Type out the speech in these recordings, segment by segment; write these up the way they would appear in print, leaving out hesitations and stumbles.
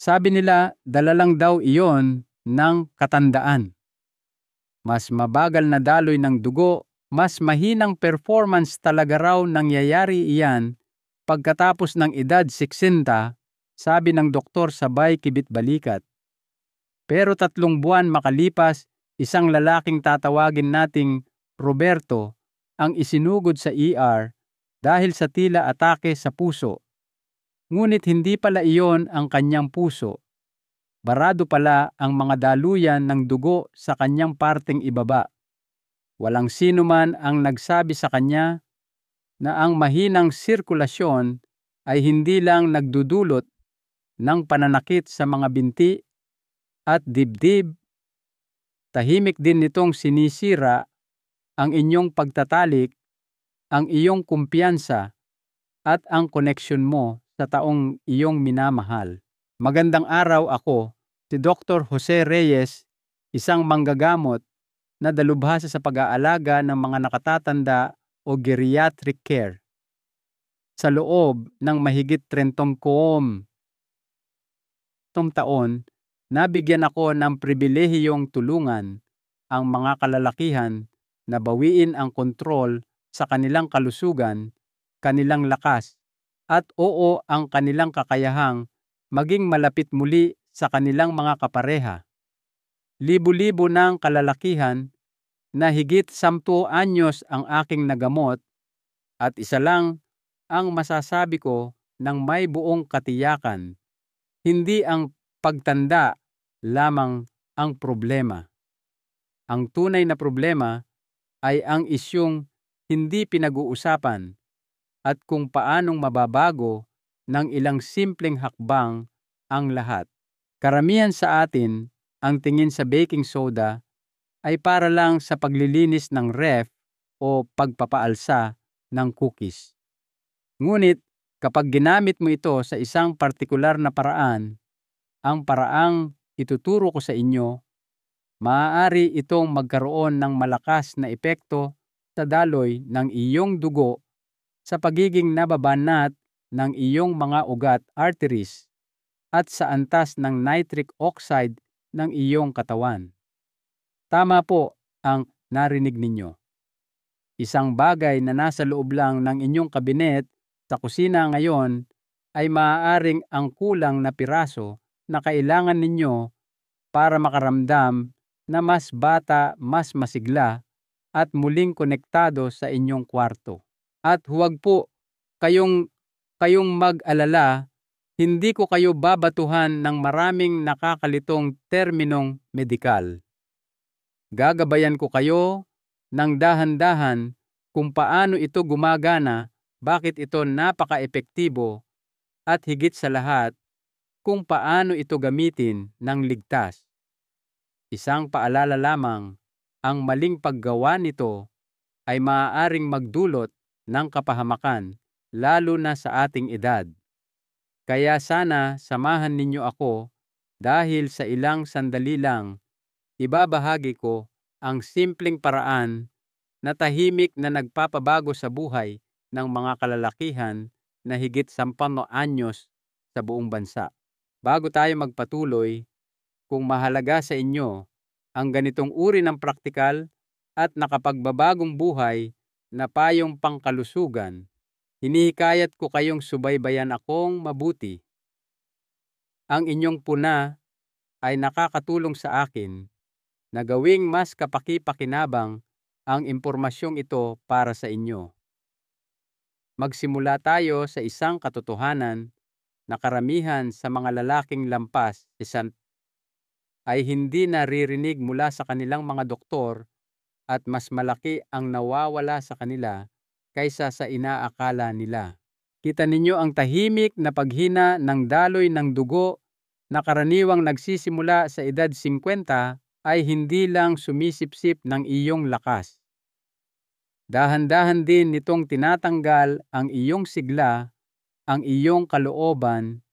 Sabi nila, dala lang daw iyon ng katandaan. Mas mabagal na daloy ng dugo, mas mahinang performance talaga raw nangyayari iyan pagkatapos ng edad 60, sabi ng doktor sabay kibit-balikat. Pero 3 buwan makalipas, isang lalaking tatawagin nating Roberto ang isinugod sa ER dahil sa tila atake sa puso. Ngunit hindi pala iyon ang kanyang puso. Barado pala ang mga daluyan ng dugo sa kanyang parteng ibaba. Walang sino man ang nagsabi sa kanya na ang mahinang sirkulasyon ay hindi lang nagdudulot ng pananakit sa mga binti at dibdib. Tahimik din nitong sinisira ang inyong pagtatalik, ang iyong kumpiyansa at ang koneksyon mo sa taong iyong minamahal. Magandang araw, ako, si Dr. Jose Reyes, isang manggagamot na dalubhasa sa pag-aalaga ng mga nakatatanda o geriatric care. Sa loob ng mahigit 30 taon, nabigyan ako ng pribilehiyong tulungan ang mga kalalakihan na bawiin ang kontrol sa kanilang kalusugan, kanilang lakas, at ang kanilang kakayahang maging malapit muli sa kanilang mga kapareha. Libo-libo ng kalalakihan na higit 10 anyos ang aking nagamot at isa lang ang masasabi ko ng may buong katiyakan. Hindi ang pagtanda lamang ang problema. Ang tunay na problema ay ang isyung hindi pinag-uusapan at kung paanong mababago ng ilang simpleng hakbang ang lahat. Karamihan sa atin, ang tingin sa baking soda ay para lang sa paglilinis ng ref o pagpapaalsa ng cookies. Ngunit kapag ginamit mo ito sa isang partikular na paraan, ang paraang ituturo ko sa inyo, maaari itong magkaroon ng malakas na epekto sa daloy ng iyong dugo, sa pagiging nababanat ng iyong mga ugat arteries, at sa antas ng nitric oxide ng iyong katawan. Tama po ang narinig ninyo. Isang bagay na nasa loob lang ng inyong kabinet sa kusina ngayon ay maaaring ang kulang na piraso na kailangan ninyo para makaramdam na mas bata, mas masigla, at muling konektado sa inyong kwarto. At huwag po kayong mag-alala, hindi ko kayo babatuhan ng maraming nakakalitong terminong medikal. Gagabayan ko kayo ng dahan-dahan kung paano ito gumagana, bakit ito napaka-epektibo, at higit sa lahat, kung paano ito gamitin ng ligtas. Isang paalala lamang, ang maling paggawa nito ay maaaring magdulot ng kapahamakan, lalo na sa ating edad. Kaya sana samahan ninyo ako dahil sa ilang sandali lang, ibabahagi ko ang simpleng paraan na tahimik na nagpapabago sa buhay ng mga kalalakihan na higit 10 anyos sa buong bansa. Bago tayo magpatuloy, kung mahalaga sa inyo ang ganitong uri ng praktikal at nakapagbabagong buhay na payong pangkalusugan, hinihikayat ko kayong subaybayan akong mabuti. Ang inyong puna ay nakakatulong sa akin na gawing mas kapaki-pakinabang ang impormasyong ito para sa inyo. Magsimula tayo sa isang katotohanan na karamihan sa mga lalaking lampas ay hindi naririnig mula sa kanilang mga doktor, at mas malaki ang nawawala sa kanila kaysa sa inaakala nila. Kita ninyo ang tahimik na paghina ng daloy ng dugo na karaniwang nagsisimula sa edad 50 ay hindi lang sumisipsip ng iyong lakas. Dahan-dahan din nitong tinatanggal ang iyong sigla, ang iyong kalooban,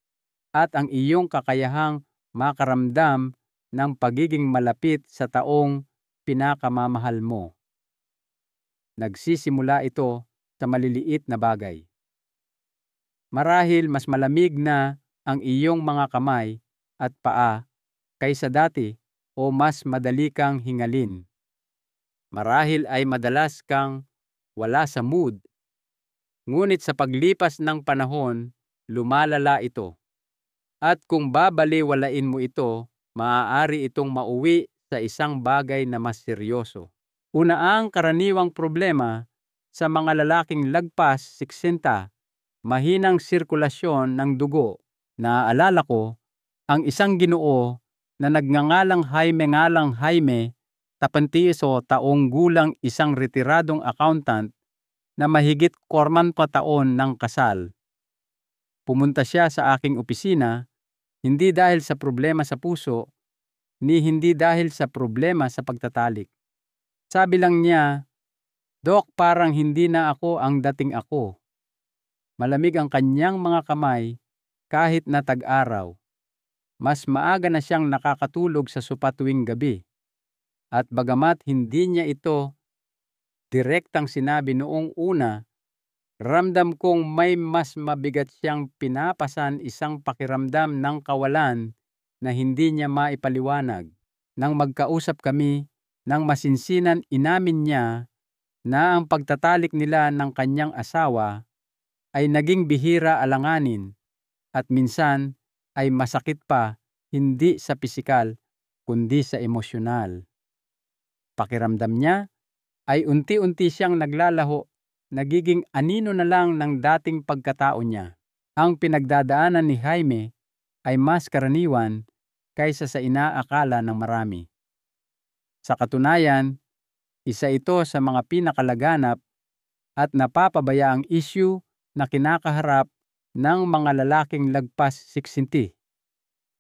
at ang iyong kakayahang makaramdam ng pagiging malapit sa taong pinakamamahal mo. Nagsisimula ito sa maliliit na bagay. Marahil mas malamig na ang iyong mga kamay at paa kaysa dati o mas madali kang hingalin. Marahil ay madalas kang wala sa mood, ngunit sa paglipas ng panahon, lumalala ito. At kung babaliwalain mo ito, maaari itong mauwi sa isang bagay na mas seryoso. Una, ang karaniwang problema sa mga lalaking lagpas 60, mahinang sirkulasyon ng dugo. Naaalala ko ang isang Ginoo na nagngangalang Jaime Tapantiso, taong gulang, isang retiradong accountant na mahigit 40 taon ng kasal. Pumunta siya sa aking opisina, hindi dahil sa problema sa puso, ni hindi dahil sa problema sa pagtatalik. Sabi lang niya, "Dok, parang hindi na ako ang dating ako." Malamig ang kanyang mga kamay kahit na tag-araw. Mas maaga na siyang nakakatulog sa sopa tuwing gabi. At bagamat hindi niya ito direktang sinabi noong una, ramdam kong may mas mabigat siyang pinapasan, isang pakiramdam ng kawalan na hindi niya maipaliwanag. Nang magkausap kami, nang masinsinan, inamin niya na ang pagtatalik nila ng kanyang asawa ay naging bihira alanganin at minsan ay masakit pa, hindi sa pisikal kundi sa emosyonal. Pakiramdam niya ay unti-unti siyang naglalaho, nagiging anino na lang ng dating pagkatao niya. Ang pinagdadaanan ni Jaime ay mas karaniwan kaysa sa inaakala ng marami. Sa katunayan, isa ito sa mga pinakalaganap at napapabayaang issue na kinakaharap ng mga lalaking lagpas 60.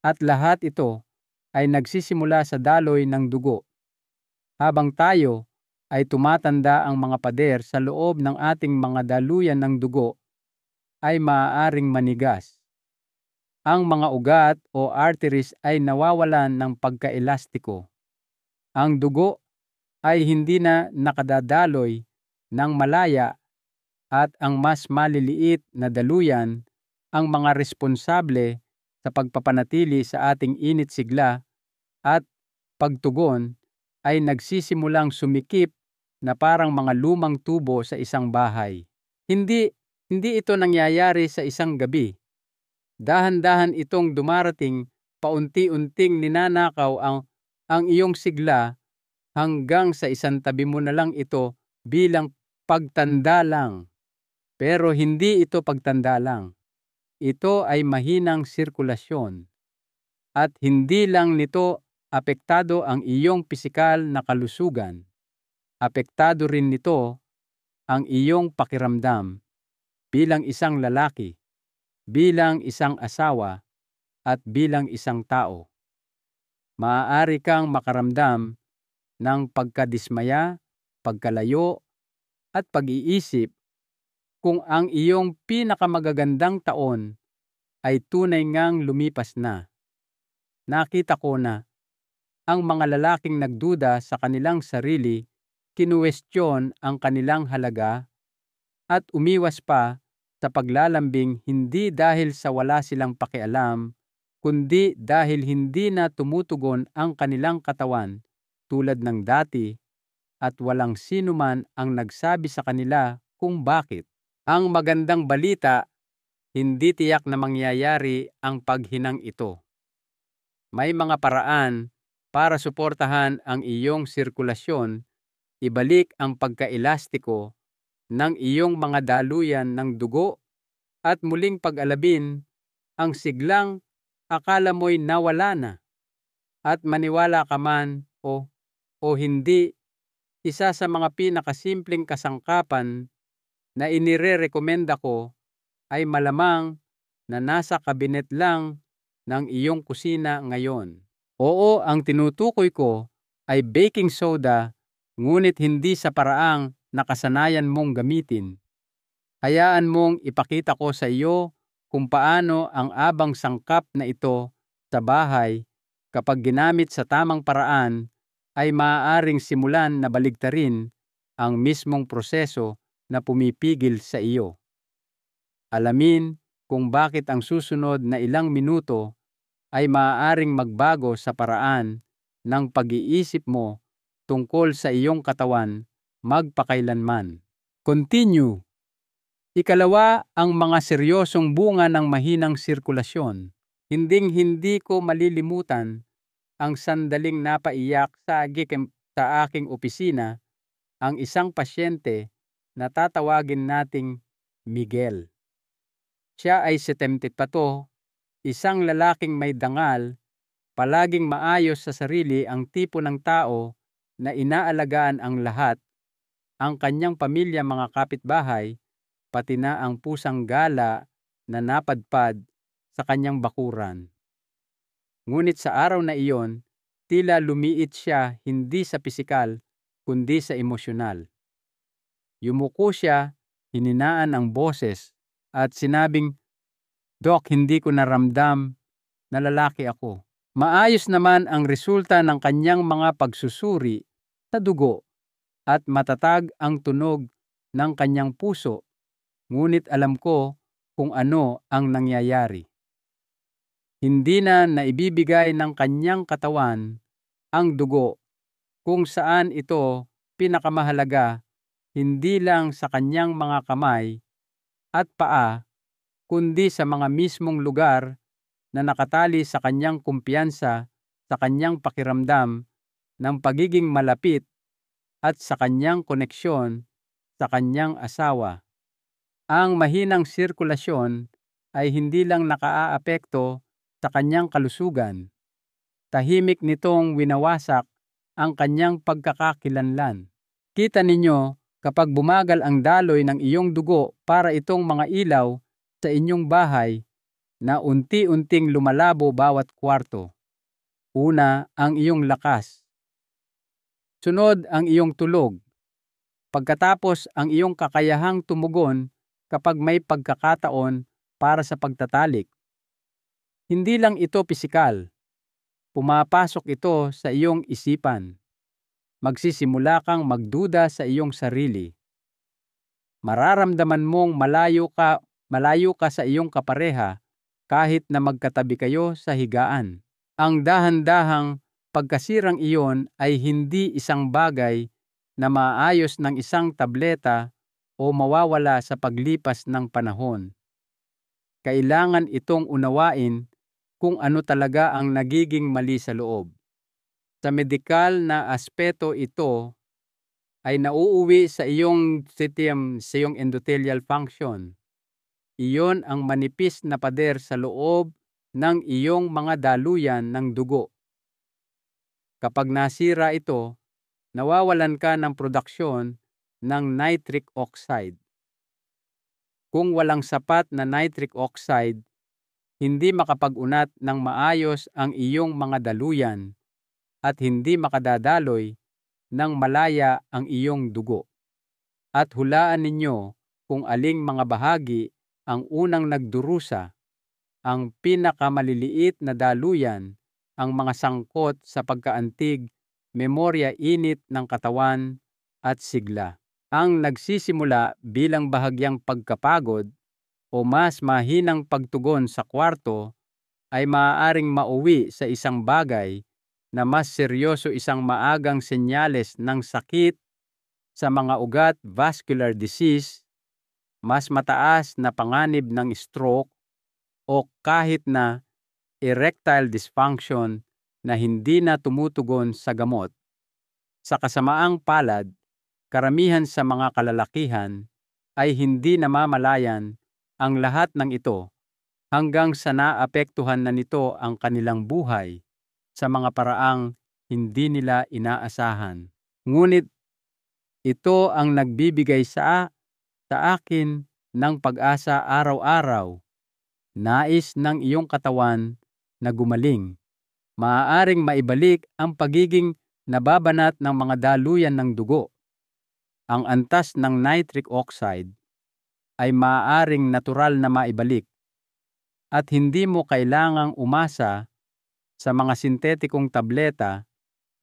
At lahat ito ay nagsisimula sa daloy ng dugo. Habang tayo ay tumatanda, ang mga pader sa loob ng ating mga daluyan ng dugo ay maaaring manigas. Ang mga ugat o arteries ay nawawalan ng pagkaelastiko. Ang dugo ay hindi na nakadadaloy ng malaya at ang mas maliliit na daluyan ang mga responsable sa pagpapanatili sa ating init sigla at pagtugon ay nagsisimulang sumikip na parang mga lumang tubo sa isang bahay. Hindi ito nangyayari sa isang gabi. Dahan-dahan itong dumarating, paunti-unting ninanakaw ang iyong sigla hanggang sa isang tabi mo na lang ito bilang pagtanda lang. Pero hindi ito pagtanda lang. Ito ay mahinang sirkulasyon. At hindi lang nito apektado ang iyong pisikal na kalusugan. Apektado rin nito ang iyong pakiramdam bilang isang lalaki, bilang isang asawa, at bilang isang tao. Maaari kang makaramdam ng pagkadismaya, pagkalayo, at pag-iisip kung ang iyong pinakamagagandang taon ay tunay ngang lumipas na. Nakita ko na ang mga lalaking nagduda sa kanilang sarili, kinuwestiyon ang kanilang halaga, at umiwas pa sa paglalambing, hindi dahil sa wala silang pakialam, kundi dahil hindi na tumutugon ang kanilang katawan tulad ng dati, at walang sino man ang nagsabi sa kanila kung bakit. Ang magandang balita, hindi tiyak na mangyayari ang paghinang ito. May mga paraan para suportahan ang iyong sirkulasyon, ibalik ang pagkaelastiko ng iyong mga daluyan ng dugo, at muling pag-alabin ang siglang akala mo'y nawala na. At maniwala ka man o hindi, isa sa mga pinakasimpleng kasangkapan na inirerekomenda ko ay malamang na nasa kabinet lang ng iyong kusina ngayon. Oo, ang tinutukoy ko ay baking soda, ngunit hindi sa paraang nakasanayan mong gamitin. Hayaan mong ipakita ko sa iyo kung paano ang abang sangkap na ito sa bahay, kapag ginamit sa tamang paraan, ay maaaring simulan na baligtarin ang mismong proseso na pumipigil sa iyo. Alamin kung bakit ang susunod na ilang minuto ay maaaring magbago sa paraan ng pag-iisip mo tungkol sa iyong katawan magpakailanman. Continue. Ikalawa, ang mga seryosong bunga ng mahinang sirkulasyon. Hinding-hindi ko malilimutan ang sandaling napaiyak sa aking opisina ang isang pasyente na tatawagin nating Miguel. Siya ay 72, isang lalaking may dangal, palaging maayos sa sarili, ang tipo ng tao na inaalagaan ang lahat, ang kanyang pamilya, mga kapitbahay, pati na ang pusang gala na napadpad sa kanyang bakuran. Ngunit sa araw na iyon, tila lumiit siya, hindi sa pisikal, kundi sa emosyonal. Yumuko siya, hininaan ang boses, at sinabing, "Doc, hindi ko naramdam na lalaki ako." Maayos naman ang resulta ng kanyang mga pagsusuri sa dugo at matatag ang tunog ng kanyang puso, ngunit alam ko kung ano ang nangyayari. Hindi na naibibigay ng kanyang katawan ang dugo, kung saan ito pinakamahalaga, hindi lang sa kanyang mga kamay at paa, kundi sa mga mismong lugar na nakatali sa kanyang kumpiyansa, sa kanyang pakiramdam ng pagiging malapit at sa kanyang koneksyon sa kanyang asawa. Ang mahinang sirkulasyon ay hindi lang nakaaapekto sa kanyang kalusugan. Tahimik nitong winawasak ang kanyang pagkakakilanlan. Kita ninyo, kapag bumagal ang daloy ng iyong dugo para itong mga ilaw sa inyong bahay na unti-unting lumalabo bawat kwarto. Una, ang iyong lakas. Sunod, ang iyong tulog. Pagkatapos, ang iyong kakayahang tumugon kapag may pagkakataon para sa pagtatalik. Hindi lang ito pisikal. Pumapasok ito sa iyong isipan. Magsisimula kang magduda sa iyong sarili. Mararamdaman mong malayo ka sa iyong kapareha kahit na magkatabi kayo sa higaan. Ang dahan-dahang pagkasirang iyon ay hindi isang bagay na maayos ng isang tableta o mawawala sa paglipas ng panahon. Kailangan itong unawain kung ano talaga ang nagiging mali sa loob. Sa medikal na aspeto, ito ay nauuwi sa iyong endothelial function. Iyon ang manipis na pader sa loob ng iyong mga daluyan ng dugo. Kapag nasira ito, nawawalan ka ng produksyon ng nitric oxide. Kung walang sapat na nitric oxide, hindi makapag-unat ng maayos ang iyong mga daluyan at hindi makadadaloy ng malaya ang iyong dugo. At hulaan ninyo kung aling mga bahagi ang unang nagdurusa, ang pinakamaliliit na daluyan, ang mga sangkot sa pagkaantig, memorya, init ng katawan at sigla. Ang nagsisimula bilang bahagyang pagkapagod o mas mahinang pagtugon sa kwarto ay maaaring mauwi sa isang bagay na mas seryoso, isang maagang senyales ng sakit sa mga ugat, vascular disease, mas mataas na panganib ng stroke, o kahit na erectile dysfunction na hindi na tumutugon sa gamot. Sa kasamaang palad, karamihan sa mga kalalakihan ay hindi namamalayan ang lahat ng ito hanggang sa naapektuhan na nito ang kanilang buhay sa mga paraang hindi nila inaasahan. Ngunit ito ang nagbibigay sa akin ng pag-asa araw-araw. Nais ng iyong katawan na gumaling. Maaaring maibalik ang pagiging nababanat ng mga daluyan ng dugo. Ang antas ng nitric oxide ay maaaring natural na maibalik at hindi mo kailangang umasa sa mga sintetikong tableta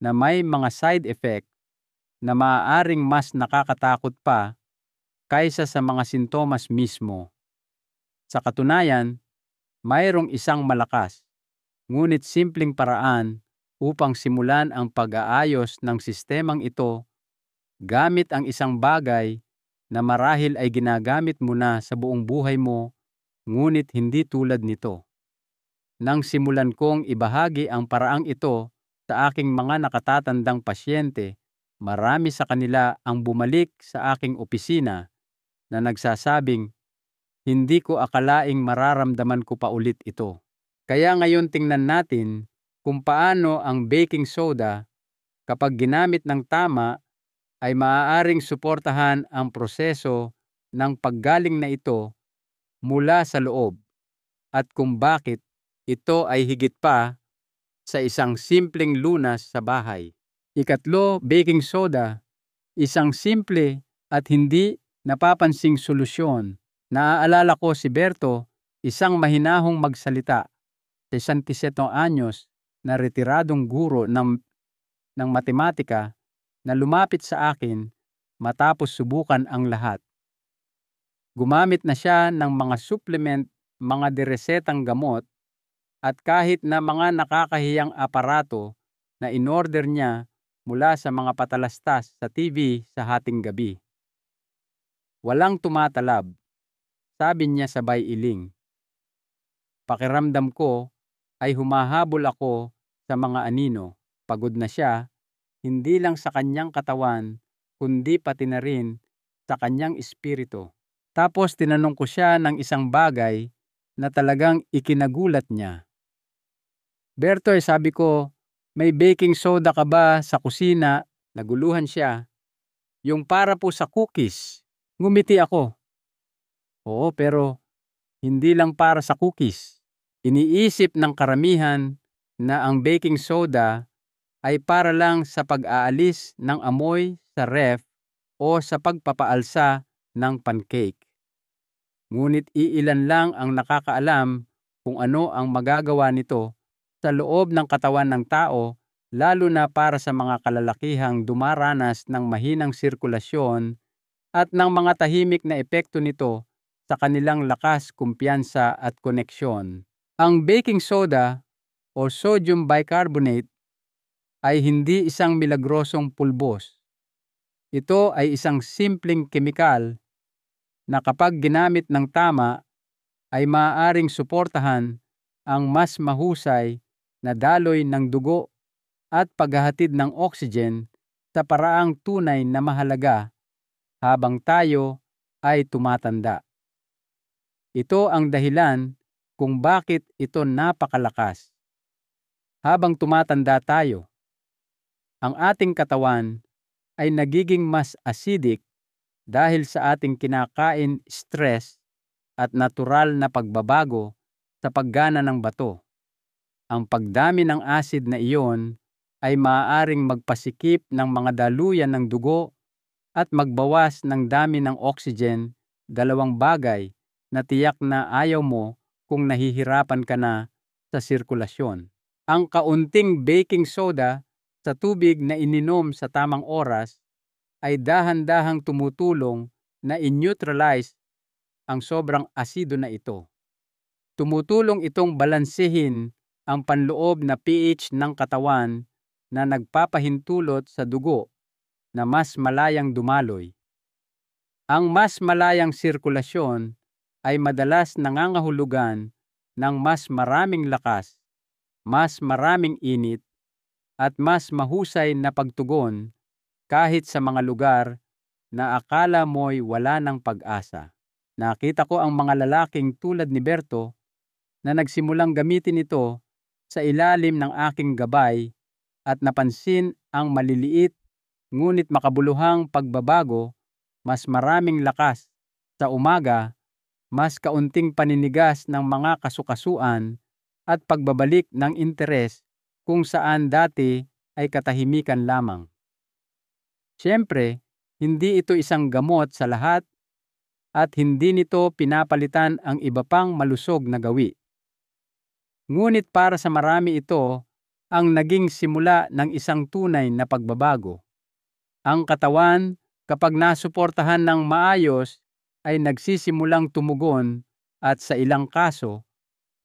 na may mga side effect na maaaring mas nakakatakot pa kaysa sa mga sintomas mismo. Sa katunayan, mayroong isang malakas Ngunit simpleng paraan upang simulan ang pag-aayos ng sistemang ito gamit ang isang bagay na marahil ay ginagamit mo na sa buong buhay mo, ngunit hindi tulad nito. Nang simulan kong ibahagi ang paraang ito sa aking mga nakatatandang pasyente, marami sa kanila ang bumalik sa aking opisina na nagsasabing, hindi ko akalaing mararamdaman ko pa ulit ito. Kaya ngayon tingnan natin kung paano ang baking soda, kapag ginamit ng tama, ay maaaring suportahan ang proseso ng paggaling na ito mula sa loob, at kung bakit ito ay higit pa sa isang simpleng lunas sa bahay. Ikatlo, baking soda, isang simple at hindi napapansing solusyon. Naaalala ko si Berto, isang mahinahong magsalita, 67 anyos, na retiradong guro ng matematika, na lumapit sa akin matapos subukan ang lahat. Gumamit na siya ng mga supplement, mga diresetang gamot, at kahit na mga nakakahiyang aparato na inorder niya mula sa mga patalastas sa TV sa hating gabi. Walang tumatalab, sabi niya sabay iling. Pakiramdam ko ay humahabol ako sa mga anino. Pagod na siya, hindi lang sa kanyang katawan, kundi pati na rin sa kanyang espiritu. Tapos tinanong ko siya ng isang bagay na talagang ikinagulat niya. Berto, sabi ko, may baking soda ka ba sa kusina? Naguluhan siya. Yung para po sa cookies. Ngumiti ako. Oo, pero hindi lang para sa cookies. Iniisip ng karamihan na ang baking soda ay para lang sa pag-aalis ng amoy sa ref o sa pagpapaalsa ng pancake. Ngunit iilan lang ang nakakaalam kung ano ang magagawa nito sa loob ng katawan ng tao, lalo na para sa mga kalalakihang dumaranas ng mahinang sirkulasyon at ng mga tahimik na epekto nito sa kanilang lakas, kumpiyansa at koneksyon. Ang baking soda o sodium bicarbonate ay hindi isang milagrosong pulbos. Ito ay isang simpleng kemikal na kapag ginamit ng tama ay maaaring suportahan ang mas mahusay na daloy ng dugo at paghahatid ng oxygen sa paraang tunay na mahalaga habang tayo ay tumatanda. Ito ang dahilan kung bakit ito napakalakas. Habang tumatanda tayo, ang ating katawan ay nagiging mas acidic dahil sa ating kinakain, stress at natural na pagbabago sa paggana ng bato. Ang pagdami ng acid na iyon ay maaaring magpasikip ng mga daluyan ng dugo at magbawas ng dami ng oxygen, dalawang bagay na tiyak na ayaw mo kung nahihirapan ka na sa sirkulasyon. Ang kaunting baking soda sa tubig na ininom sa tamang oras ay dahan-dahang tumutulong na i-neutralize ang sobrang asido na ito. Tumutulong itong balansehin ang panloob na pH ng katawan na nagpapahintulot sa dugo na mas malayang dumaloy. Ang mas malayang sirkulasyon ay madalas nangangahulugan ng mas maraming lakas, mas maraming init, at mas mahusay na pagtugon kahit sa mga lugar na akala mo'y wala ng pag-asa. Nakita ko ang mga lalaking tulad ni Berto na nagsimulang gamitin ito sa ilalim ng aking gabay at napansin ang maliliit ngunit makabuluhang pagbabago, mas maraming lakas sa umaga, mas kaunting paninigas ng mga kasukasuan at pagbabalik ng interes kung saan dati ay katahimikan lamang. Siyempre, hindi ito isang gamot sa lahat at hindi nito pinapalitan ang iba pang malusog na gawi. Ngunit para sa marami ito ang naging simula ng isang tunay na pagbabago. Ang katawan, kapag nasuportahan ng maayos, ay nagsisimulang tumugon at sa ilang kaso,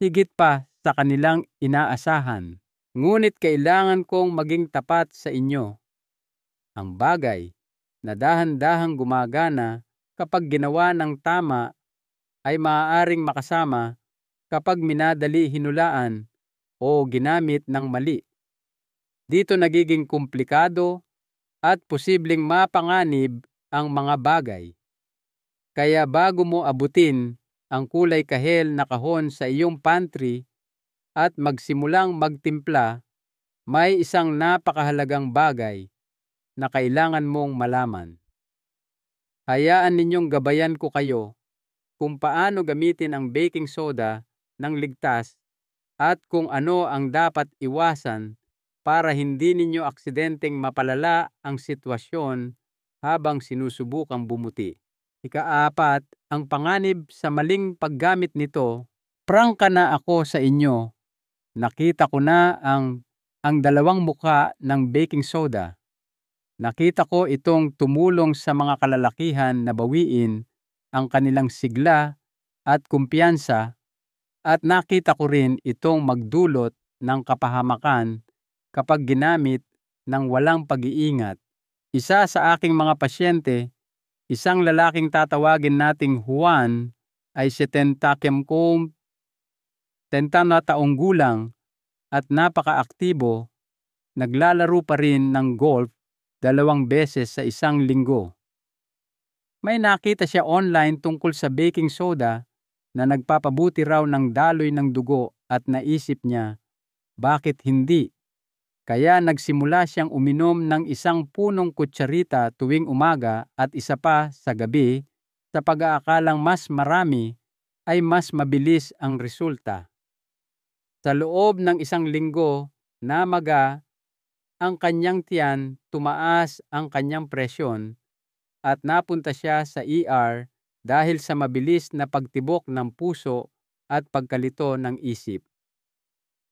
higit pa sa kanilang inaasahan. Ngunit kailangan kong maging tapat sa inyo. Ang bagay na dahan-dahang gumagana kapag ginawa ng tama ay maaaring makasama kapag minadali hinulaan o ginamit ng mali. Dito nagiging komplikado at posibleng mapanganib ang mga bagay. Kaya bago mo abutin ang kulay kahel na kahon sa iyong pantry at magsimulang magtimpla, may isang napakahalagang bagay na kailangan mong malaman. Hayaan ninyong gabayan ko kayo kung paano gamitin ang baking soda ng ligtas at kung ano ang dapat iwasan para hindi ninyo aksidenteng mapalala ang sitwasyon habang sinusubukang bumuti. Ika-4, ang panganib sa maling paggamit nito. Prangka na ako sa inyo. Nakita ko na ang dalawang mukha ng baking soda. Nakita ko itong tumulong sa mga kalalakihan na bawiin ang kanilang sigla at kumpiyansa, at nakita ko rin itong magdulot ng kapahamakan kapag ginamit ng walang pag-iingat. Isa sa aking mga pasyente, isang lalaking tatawagin nating Juan, ay 70 na taong gulang at napaka-aktibo, naglalaro pa rin ng golf 2 beses sa isang linggo. May nakita siya online tungkol sa baking soda na nagpapabuti raw ng daloy ng dugo at naisip niya, bakit hindi? Kaya nagsimula siyang uminom ng 1 punong kutsarita tuwing umaga at isa pa sa gabi, sa pag-aakalang mas marami ay mas mabilis ang resulta. Sa loob ng 1 linggo, namaga ang kanyang tiyan, tumaas ang kanyang presyon, at napunta siya sa ER dahil sa mabilis na pagtibok ng puso at pagkalito ng isip.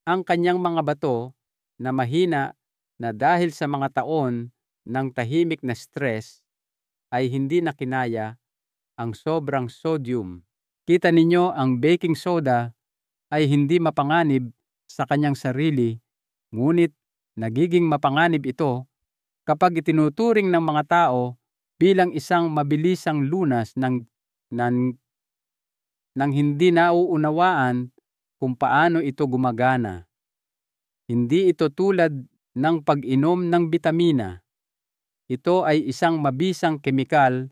Ang kanyang mga bato na mahina na dahil sa mga taon ng tahimik na stress ay hindi na kinaya ang sobrang sodium. Kita ninyo, ang baking soda ay hindi mapanganib sa kanyang sarili, ngunit nagiging mapanganib ito kapag itinuturing ng mga tao bilang isang mabilisang lunas ng hindi nauunawaan kung paano ito gumagana. Hindi ito tulad ng pag-inom ng bitamina. Ito ay isang mabisang kemikal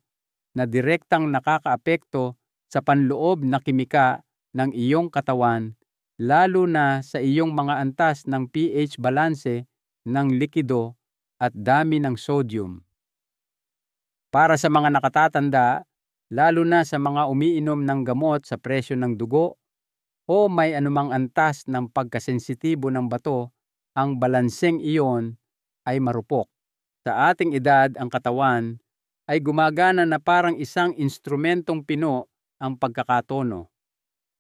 na direktang nakakaapekto sa panloob na kimika ng iyong katawan, lalo na sa iyong mga antas ng pH balanse ng likido at dami ng sodium. Para sa mga nakatatanda, lalo na sa mga umiinom ng gamot sa presyo ng dugo o may anumang antas ng pagkasensitibo ng bato, ang balanseng iyon ay marupok. Sa ating edad, ang katawan ay gumagana na parang isang instrumentong pino ang pagkakatono.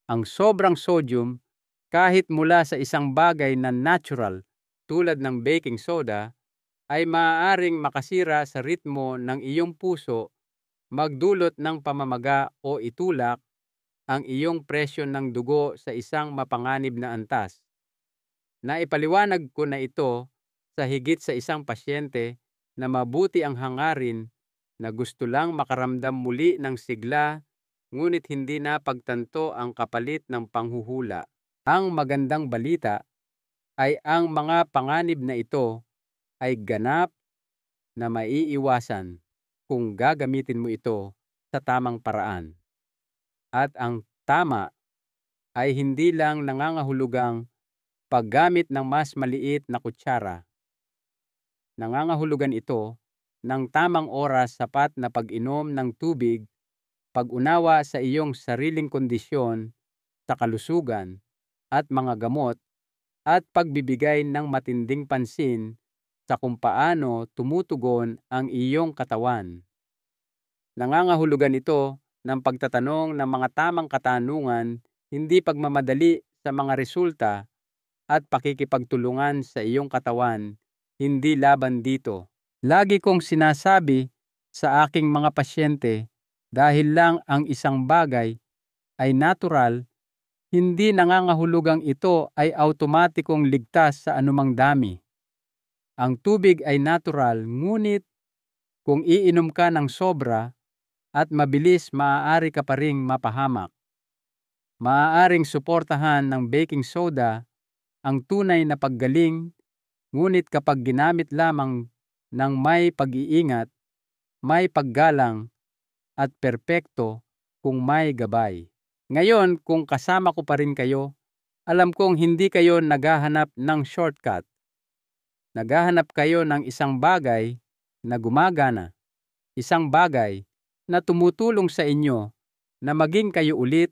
Ang sobrang sodium, kahit mula sa isang bagay na natural tulad ng baking soda, ay maaaring makasira sa ritmo ng iyong puso, magdulot ng pamamaga o itulak ang iyong presyon ng dugo sa isang mapanganib na antas. Naipaliwanag ko na ito sa higit sa isang pasyente na mabuti ang hangarin na gusto lang makaramdam muli ng sigla, ngunit hindi na pagtanto ang kapalit ng panghuhula. Ang magandang balita ay ang mga panganib na ito ay ganap na maiiwasan kung gagamitin mo ito sa tamang paraan. At ang tama ay hindi lang nangangahulugang paggamit ng mas maliit na kutsara. Nangangahulugan ito ng tamang oras, sapat na pag-inom ng tubig, pag-unawa sa iyong sariling kondisyon sa kalusugan at mga gamot, at pagbibigay ng matinding pansin sa kung paano tumutugon ang iyong katawan. Nangangahulugan ito ng pagtatanong ng mga tamang katanungan, hindi pagmamadali sa mga resulta, at pakikipagtulungan sa iyong katawan, hindi laban dito. Lagi kong sinasabi sa aking mga pasyente, dahil lang ang isang bagay ay natural, Hindi nangangahulugang ito ay automatikong ligtas sa anumang dami. Ang tubig ay natural, ngunit kung iinom ka ng sobra at mabilis, maaari ka pa ring mapahamak. Maaaring suportahan ng baking soda ang tunay na paggaling, ngunit kapag ginamit lamang ng may pag-iingat, may paggalang, at perpekto kung may gabay. Ngayon, kung kasama ko pa rin kayo, alam kong hindi kayo naghahanap ng shortcut. Naghahanap kayo ng isang bagay na gumagana, isang bagay na tumutulong sa inyo na maging kayo ulit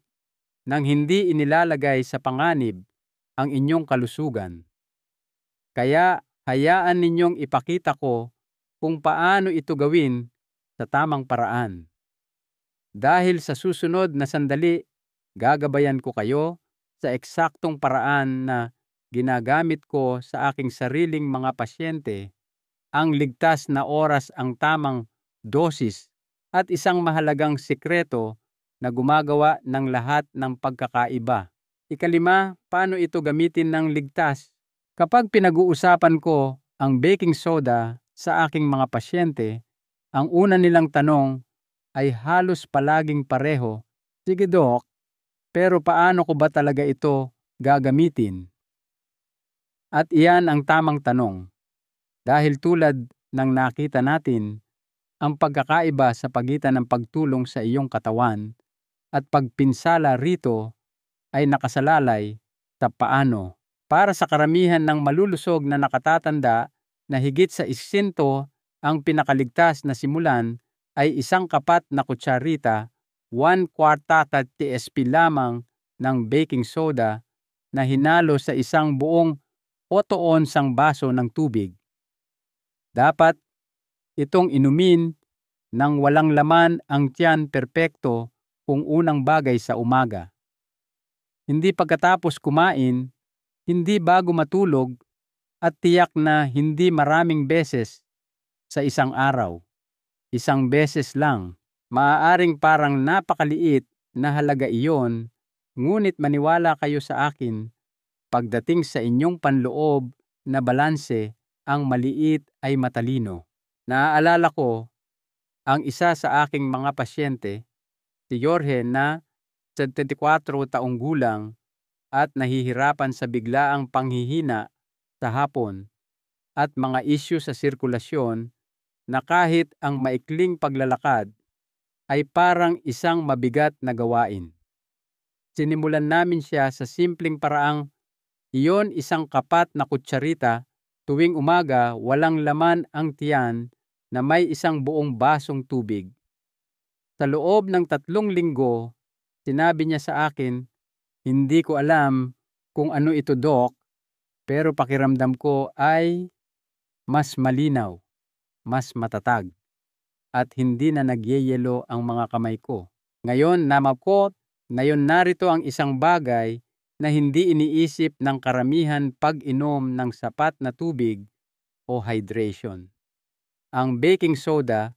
nang hindi inilalagay sa panganib ang inyong kalusugan. Kaya hayaan ninyong ipakita ko kung paano ito gawin sa tamang paraan. Dahil sa susunod na sandali, gagabayan ko kayo sa eksaktong paraan na ginagamit ko sa aking sariling mga pasyente, ang ligtas na oras, ang tamang dosis, at isang mahalagang sikreto na gumagawa ng lahat ng pagkakaiba. Ikalima, paano ito gamitin ng ligtas? Kapag pinag-uusapan ko ang baking soda sa aking mga pasyente, ang una nilang tanong ay halos palaging pareho, "Sige Dok, pero paano ko ba talaga ito gagamitin?" At iyan ang tamang tanong. Dahil tulad ng nakita natin, ang pagkakaiba sa pagitan ng pagtulong sa iyong katawan at pagpinsala rito ay nakasalalay sa paano. Para sa karamihan ng malulusog na nakatatanda na higit sa 100, ang pinakaligtas na simulan ay isang kapat na kutsarita, 1/4 TSP lamang ng baking soda na hinalo sa isang buong 8 onsang baso ng tubig. Dapat itong inumin nang walang laman ang tiyan, perpekto kung unang bagay sa umaga. Hindi pagkatapos kumain, hindi bago matulog, at tiyak na hindi maraming beses sa isang araw. Isang beses lang. Maaaring parang napakaliit na halaga iyon, ngunit maniwala kayo sa akin, pagdating sa inyong panloob na balanse, ang maliit ay matalino. Naaalala ko ang isa sa aking mga pasyente, si Jorge, na 74 taong gulang at nahihirapan sa biglaang panghihina sa hapon at mga isyu sa sirkulasyon na kahit ang maikling paglalakad ay parang isang mabigat na gawain. Sinimulan namin siya sa simpleng paraang iyon, isang kapat na kutsarita tuwing umaga, walang laman ang tiyan, na may isang buong basong tubig. Sa loob ng 3 linggo, sinabi niya sa akin, "Hindi ko alam kung ano ito, Dok, pero pakiramdam ko ay mas malinaw, mas matatag, at hindi na nagyeyelo ang mga kamay ko." Ngayon, narito ang isang bagay na hindi iniisip ng karamihan pag-inom ng sapat na tubig o hydration. Ang baking soda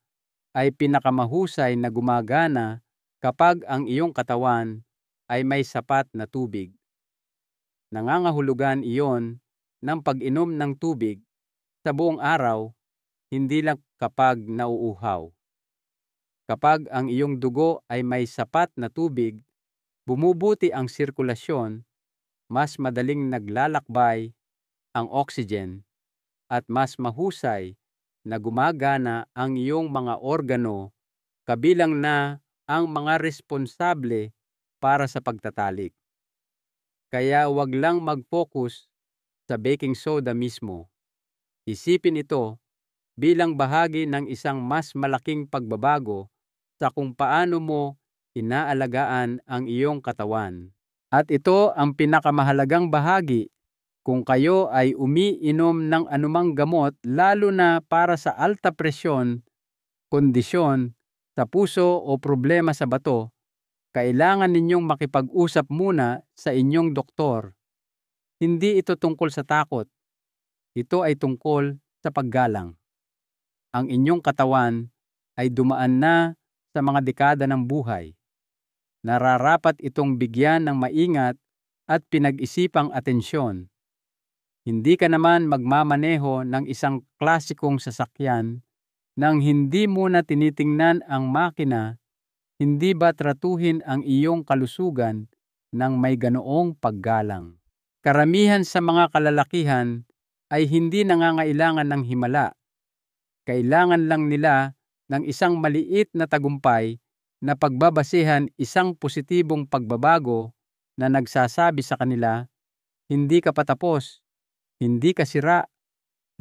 ay pinakamahusay na gumagana kapag ang iyong katawan ay may sapat na tubig. Nangangahulugan iyon ng pag-inom ng tubig sa buong araw, hindi lang kapag nauuhaw. Kapag ang iyong dugo ay may sapat na tubig, bumubuti ang sirkulasyon, mas madaling naglalakbay ang oxygen, at mas mahusay na gumagana ang iyong mga organo, kabilang na ang mga responsable para sa pagtatalik. Kaya wag lang mag-focus sa baking soda mismo. Isipin ito bilang bahagi ng isang mas malaking pagbabago sa kung paano mo inaalagaan ang iyong katawan. At ito ang pinakamahalagang bahagi. Kung kayo ay umiinom ng anumang gamot, lalo na para sa alta presyon, kondisyon sa puso o problema sa bato, kailangan ninyong makipag-usap muna sa inyong doktor. Hindi ito tungkol sa takot. Ito ay tungkol sa paggalang. Ang inyong katawan ay dumaan na sa mga dekada ng buhay. Nararapat itong bigyan ng maingat at pinag-isipang atensyon. Hindi ka naman magmamaneho ng isang klasikong sasakyan nang hindi muna tinitingnan ang makina. Hindi ba tratuhin ang iyong kalusugan ng may ganoong paggalang? Karamihan sa mga kalalakihan ay hindi nangangailangan ng himala. Kailangan lang nila ng isang maliit na tagumpay na pagbabasehan, isang positibong pagbabago na nagsasabi sa kanila, hindi ka patapos, hindi ka sira,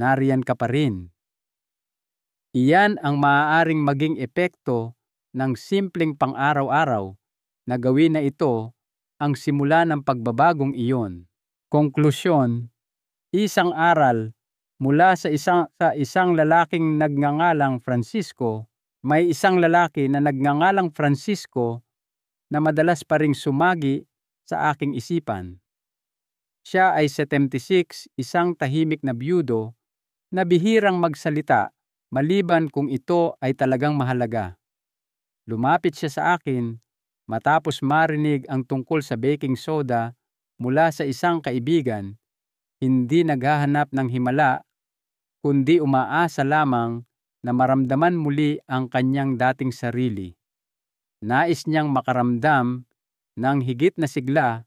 nariyan ka pa rin. Iyan ang maaaring maging epekto ng simpleng pang-araw-araw na gawin na ito ang simula ng pagbabagong iyon. Konklusyon, isang aral mula sa isang lalaking nagngangalang Francisco. May isang lalaki na nagngangalang Francisco na madalas pa ring sumagi sa aking isipan. Siya ay 76, isang tahimik na byudo na bihirang magsalita maliban kung ito ay talagang mahalaga. Lumapit siya sa akin matapos marinig ang tungkol sa baking soda mula sa isang kaibigan. Hindi naghahanap ng himala, kundi umaasa lamang na maramdaman muli ang kanyang dating sarili. Nais niyang makaramdam ng higit na sigla,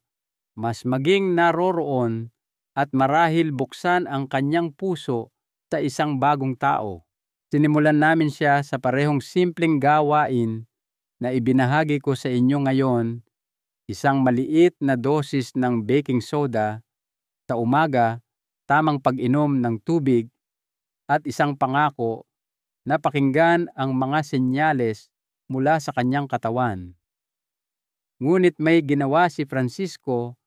mas maging naroroon at marahil buksan ang kanyang puso sa isang bagong tao. Sinimulan namin siya sa parehong simpleng gawain na ibinahagi ko sa inyo ngayon, isang maliit na dosis ng baking soda sa umaga, tamang pag-inom ng tubig, at isang pangako na pakinggan ang mga senyales mula sa kanyang katawan. Ngunit may ginawa si Francisco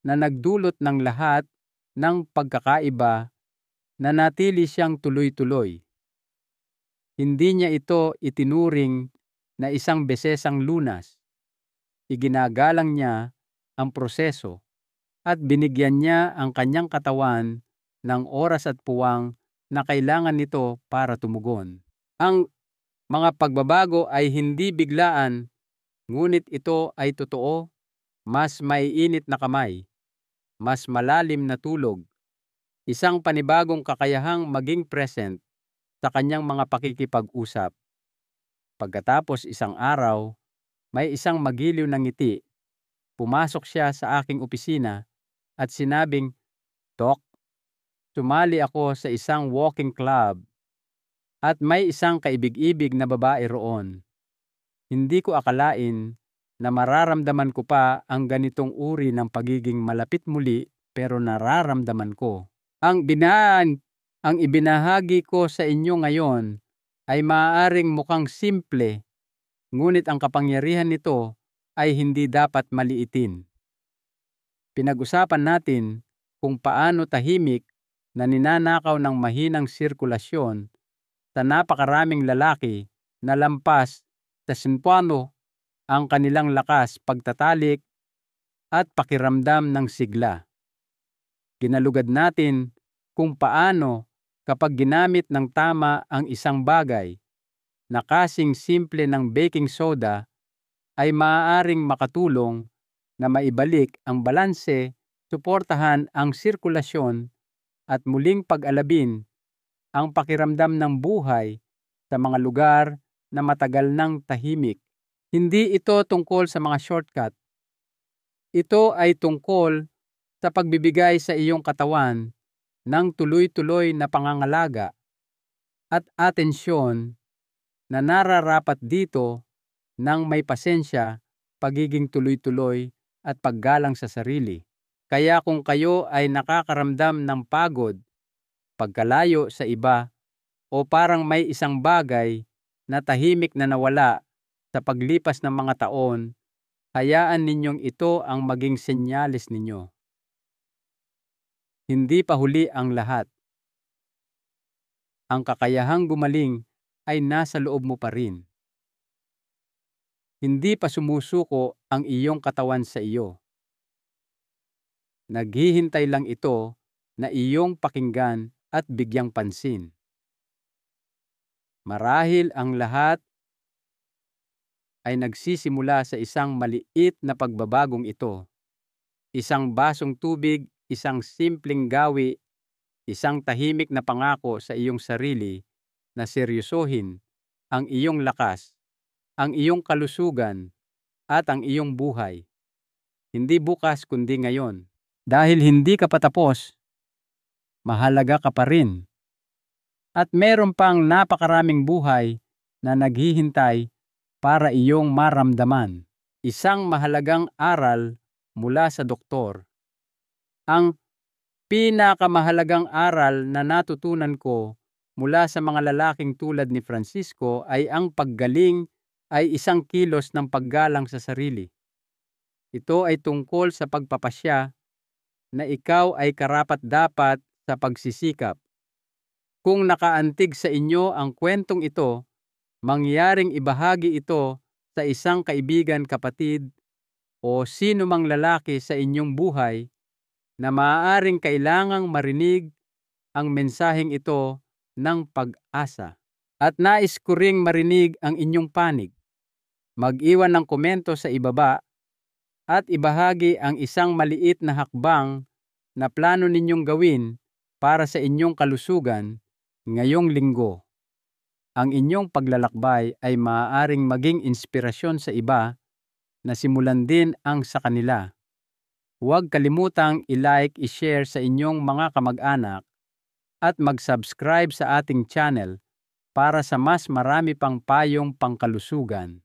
na nagdulot ng lahat ng pagkakaiba, na natili siyang tuloy-tuloy. Hindi niya ito itinuring na isang besesang lunas. Iginagalang niya ang proseso at binigyan niya ang kanyang katawan ng oras at puwang na kailangan nito para tumugon. Ang mga pagbabago ay hindi biglaan, ngunit ito ay totoo, mas maiinit na kamay, mas malalim na tulog, isang panibagong kakayahang maging present sa kanyang mga pakikipag-usap. Pagkatapos isang araw, may isang magiliw na ngiti. Pumasok siya sa aking opisina at sinabing, "Doc, sumali ako sa isang walking club at may isang kaibig-ibig na babae roon. Hindi ko akalain na mararamdaman ko pa ang ganitong uri ng pagiging malapit muli, pero nararamdaman ko. Ang ibinahagi ko sa inyo ngayon ay maaaring mukhang simple, ngunit ang kapangyarihan nito ay hindi dapat maliitin." Pinag-usapan natin kung paano tahimik na ninanakaw ng mahinang sirkulasyon sa napakaraming lalaki na lampas sa simpwano ang kanilang lakas, pagtatalik at pakiramdam ng sigla. Ginalugad natin kung paano kapag ginamit ng tama ang isang bagay na kasing simple ng baking soda ay maaaring makatulong na maibalik ang balanse, suportahan ang sirkulasyon at muling pag-alabin ang pakiramdam ng buhay sa mga lugar na matagal nang tahimik. Hindi ito tungkol sa mga shortcut. Ito ay tungkol sa pagbibigay sa iyong katawan ng tuloy-tuloy na pangangalaga at atensyon na nararapat dito ng may pasensya, pagiging tuloy-tuloy at paggalang sa sarili. Kaya kung kayo ay nakakaramdam ng pagod, pagkalayo sa iba, o parang may isang bagay na tahimik na nawala sa paglipas ng mga taon, hayaan ninyong ito ang maging senyales ninyo. Hindi pa huli ang lahat. Ang kakayahang gumaling ay nasa loob mo pa rin. Hindi pa sumusuko ang iyong katawan sa iyo. Naghihintay lang ito na iyong pakinggan at bigyang pansin. Marahil ang lahat ay nagsisimula sa isang maliit na pagbabagong ito. isang basong tubig, isang simpleng gawi, isang tahimik na pangako sa iyong sarili na seryosohin ang iyong lakas, ang iyong kalusugan, at ang iyong buhay. Hindi bukas kundi ngayon. Dahil hindi ka patapos, mahalaga ka pa rin. At meron pang napakaraming buhay na naghihintay para iyong maramdaman. Isang mahalagang aral mula sa doktor. Ang pinakamahalagang aral na natutunan ko mula sa mga lalaking tulad ni Francisco ay ang paggaling ay isang kilos ng paggalang sa sarili. Ito ay tungkol sa pagpapasya na ikaw ay karapat-dapat sa pagsisikap. Kung nakaantig sa inyo ang kwentong ito, mangyaring ibahagi ito sa isang kaibigan, kapatid, o sino mang lalaki sa inyong buhay na maaaring kailangang marinig ang mensaheng ito ng pag-asa. At nais ko ring marinig ang inyong panig. Mag-iwan ng komento sa ibaba at ibahagi ang isang maliit na hakbang na plano ninyong gawin para sa inyong kalusugan ngayong linggo. Ang inyong paglalakbay ay maaaring maging inspirasyon sa iba na simulan din ang sa kanila. Huwag kalimutang i-like, i-share sa inyong mga kamag-anak at mag-subscribe sa ating channel para sa mas marami pang payong pangkalusugan.